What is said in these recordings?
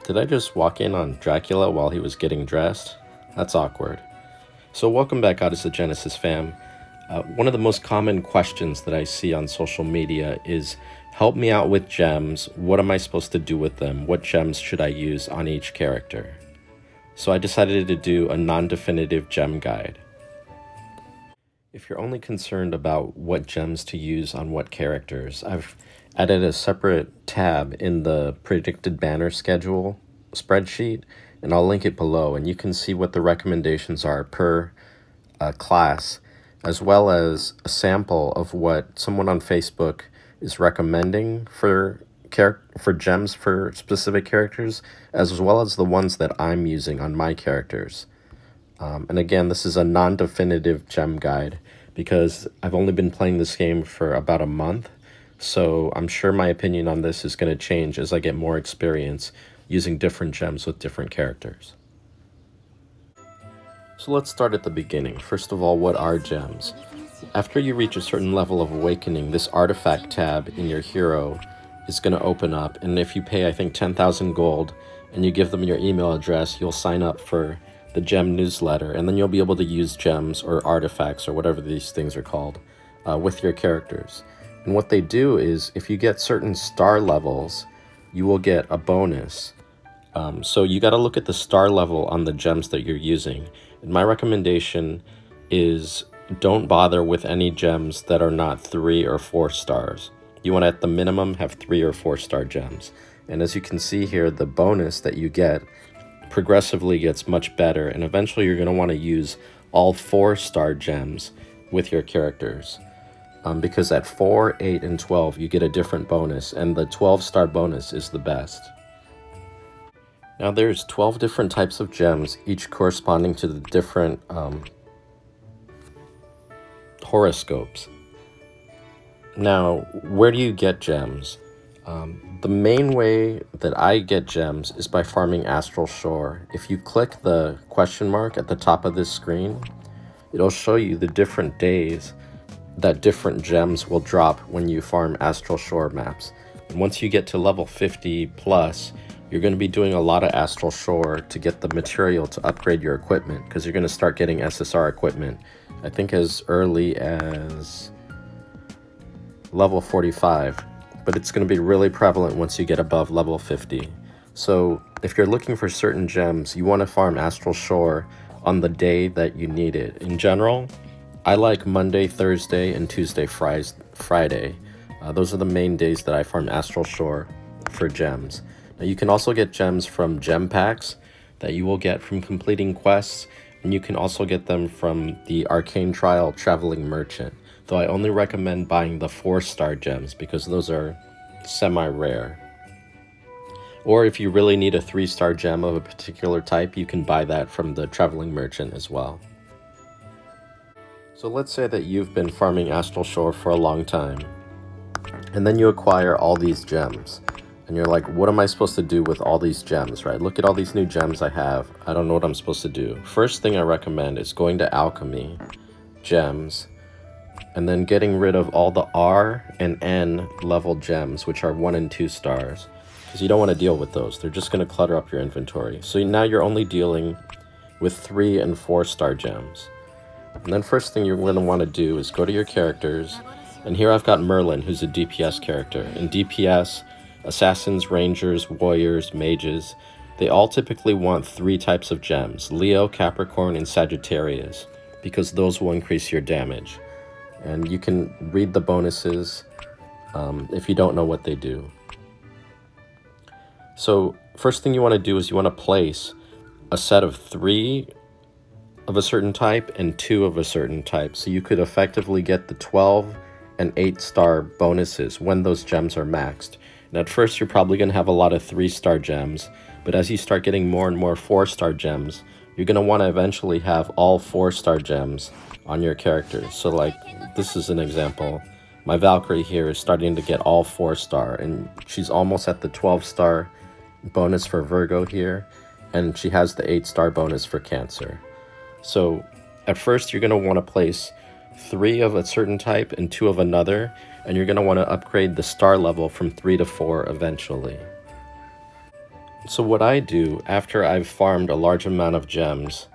Did I just walk in on Dracula while he was getting dressed? That's awkward. So welcome back, Goddess of Genesis fam. One of the most common questions that I see on social media is, help me out with gems. What am I supposed to do with them? What gems should I use on each character? So I decided to do a non-definitive gem guide. If you're only concerned about what gems to use on what characters, I've added a separate tab in the predicted banner schedule spreadsheet, and I'll link it below, and you can see what the recommendations are per class, as well as a sample of what someone on Facebook is recommending for gems for specific characters, as well as the ones that I'm using on my characters. And again, this is a non-definitive gem guide because I've only been playing this game for about a month, so I'm sure my opinion on this is going to change as I get more experience using different gems with different characters. So let's start at the beginning. First of all, what are gems? After you reach a certain level of awakening, this artifact tab in your hero is going to open up, and if you pay, I think, 10,000 gold, and you give them your email address, you'll sign up for the gem newsletter, and then you'll be able to use gems or artifacts or whatever these things are called with your characters. And what they do is, if you get certain star levels, you will get a bonus. So you got to look at the star level on the gems that you're using. And my recommendation is don't bother with any gems that are not 3 or 4 stars. You want to, at the minimum, have 3 or 4 star gems. And as you can see here, the bonus that you get progressively gets much better, and eventually you're going to want to use all 4-star gems with your characters. Because at 4, 8, and 12 you get a different bonus, and the 12-star bonus is the best. Now there's 12 different types of gems, each corresponding to the different horoscopes. Now, where do you get gems? The main way that I get gems is by farming Astral Shore. If you click the question mark at the top of this screen, it'll show you the different days that different gems will drop when you farm Astral Shore maps. And once you get to level 50 plus, you're going to be doing a lot of Astral Shore to get the material to upgrade your equipment, because you're going to start getting SSR equipment, I think as early as level 45. But it's going to be really prevalent once you get above level 50. So if you're looking for certain gems, you want to farm Astral Shore on the day that you need it. In general, I like Monday, Thursday, and Tuesday, Friday. Those are the main days that I farm Astral Shore for gems. Now you can also get gems from gem packs that you will get from completing quests, and you can also get them from the Arcane Trial Traveling Merchant. Though I only recommend buying the 4-star gems because those are semi-rare. Or if you really need a 3-star gem of a particular type, you can buy that from the Traveling Merchant as well. So let's say that you've been farming Astral Shore for a long time, and then you acquire all these gems. And you're like, what am I supposed to do with all these gems, right? Look at all these new gems I have. I don't know what I'm supposed to do. First thing I recommend is going to Alchemy, Gems, and then getting rid of all the R and N level gems, which are 1 and 2 stars, because you don't want to deal with those. They're just going to clutter up your inventory. So now you're only dealing with 3 and 4-star gems. And then first thing you're going to want to do is go to your characters, and here I've got Merlin, who's a DPS character. In DPS, assassins, rangers, warriors, mages, they all typically want 3 types of gems: Leo, Capricorn, and Sagittarius, because those will increase your damage. And you can read the bonuses if you don't know what they do. So first thing you want to do is you want to place a set of 3 of a certain type and 2 of a certain type, so you could effectively get the 12 and 8-star bonuses when those gems are maxed. And at first you're probably going to have a lot of 3-star gems, but as you start getting more and more 4-star gems, you're going to want to eventually have all 4-star gems on your characters. So like, this is an example. My Valkyrie here is starting to get all 4-star, and she's almost at the 12-star bonus for Virgo here, and she has the 8-star bonus for Cancer. So at first you're going to want to place 3 of a certain type and 2 of another, and you're going to want to upgrade the star level from 3 to 4 eventually. So what I do after I've farmed a large amount of gems,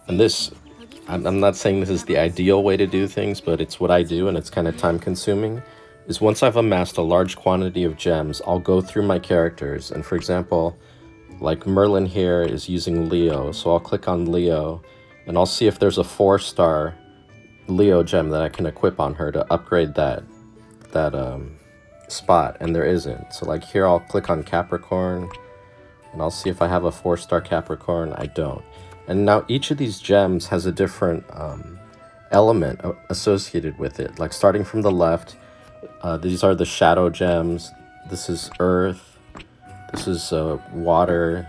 and this, I'm not saying this is the ideal way to do things, but it's what I do and it's kind of time consuming, is once I've amassed a large quantity of gems, I'll go through my characters. And for example, like Merlin here is using Leo, so I'll click on Leo and I'll see if there's a 4-star Leo gem that I can equip on her to upgrade that spot, and there isn't. So like here I'll click on Capricorn and I'll see if I have a 4-star Capricorn. I don't. And now each of these gems has a different element associated with it. Like starting from the left, these are the shadow gems. This is earth. This is water,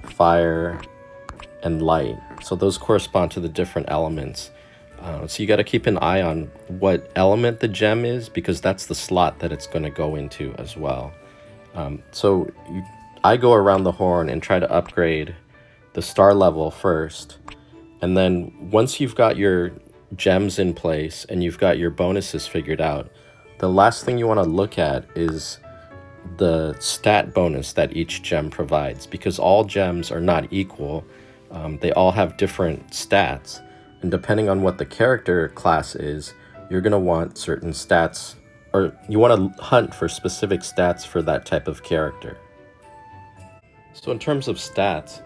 fire, and light. So those correspond to the different elements. So you got to keep an eye on what element the gem is, because that's the slot that it's going to go into as well. I go around the horn and try to upgrade the star level first. And then once you've got your gems in place and you've got your bonuses figured out, the last thing you want to look at is the stat bonus that each gem provides, because all gems are not equal. They all have different stats. And depending on what the character class is, you're going to want certain stats, or you want to hunt for specific stats for that type of character. So in terms of stats,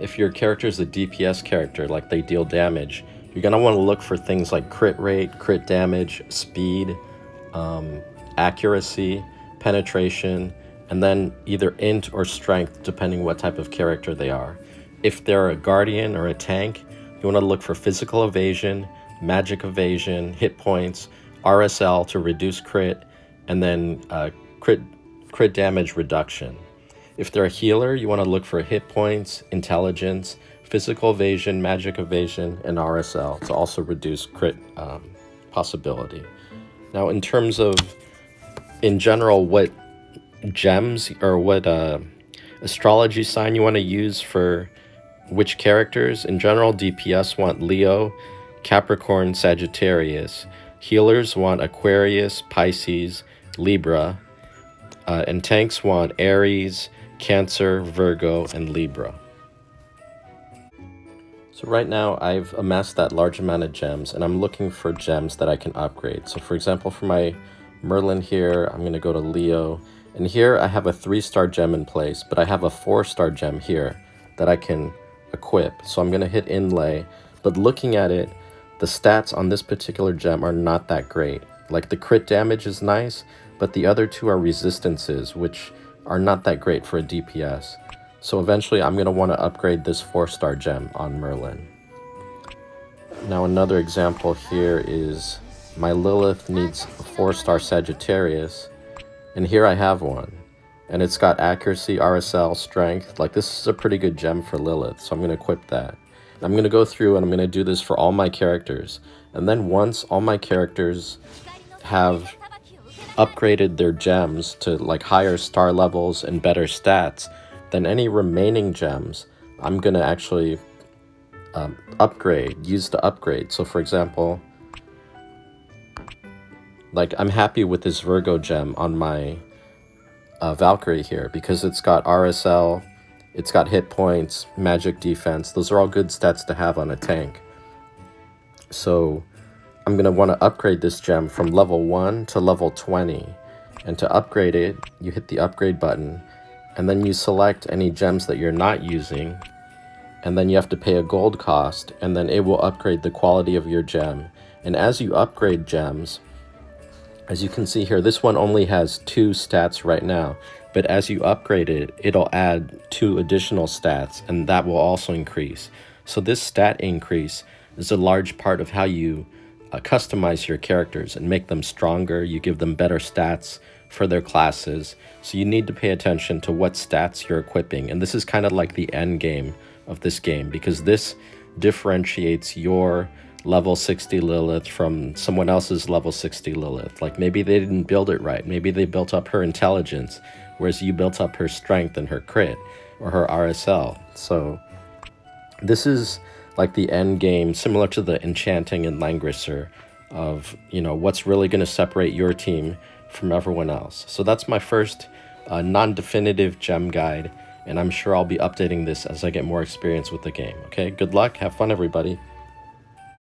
if your character is a DPS character, like they deal damage, you're going to want to look for things like crit rate, crit damage, speed, accuracy, penetration, and then either int or strength, depending what type of character they are. If they're a guardian or a tank, you want to look for physical evasion, magic evasion, hit points, RSL to reduce crit, and then crit damage reduction. If they're a healer, you want to look for hit points, intelligence, physical evasion, magic evasion, and RSL to also reduce crit possibility. Now, in terms of, in general, what gems or what astrology sign you want to use for which characters, in general, DPS want Leo, Capricorn, Sagittarius. Healers want Aquarius, Pisces, Libra. And tanks want Aries, Cancer, Virgo, and Libra. So right now I've amassed that large amount of gems and I'm looking for gems that I can upgrade. So for example, for my Merlin here, I'm going to go to Leo. And here I have a 3-star gem in place, but I have a 4-star gem here that I can equip. So I'm going to hit inlay, but looking at it, the stats on this particular gem are not that great. Like the crit damage is nice, but the other two are resistances, which are not that great for a DPS. So eventually I'm going to want to upgrade this 4-star gem on Merlin. Now another example here is my Lilith needs a 4-star Sagittarius, and here I have one. And it's got accuracy, RSL, strength. Like this is a pretty good gem for Lilith, so I'm going to equip that. I'm going to go through and I'm going to do this for all my characters. And then once all my characters have upgraded their gems to like higher star levels and better stats, then any remaining gems I'm going to actually use to upgrade. So for example, like I'm happy with this Virgo gem on my Valkyrie here because it's got RSL, it's got hit points, magic defense. Those are all good stats to have on a tank. So I'm going to want to upgrade this gem from level 1 to level 20. And to upgrade it, you hit the upgrade button, and then you select any gems that you're not using, and then you have to pay a gold cost, and then it will upgrade the quality of your gem. And as you upgrade gems, as you can see here, this one only has 2 stats right now, but as you upgrade it, it'll add 2 additional stats, and that will also increase. So this stat increase is a large part of how you customize your characters and make them stronger. You give them better stats for their classes. So you need to pay attention to what stats you're equipping. And this is kind of like the end game of this game, because this differentiates your level 60 Lilith from someone else's level 60 Lilith. Like maybe they didn't build it right. Maybe they built up her intelligence, whereas you built up her strength and her crit or her RSL. So this is like the end game, similar to the enchanting and languisher of, you know, what's really going to separate your team from everyone else. So that's my first non-definitive gem guide. and I'm sure I'll be updating this as I get more experience with the game. Okay, good luck, have fun everybody.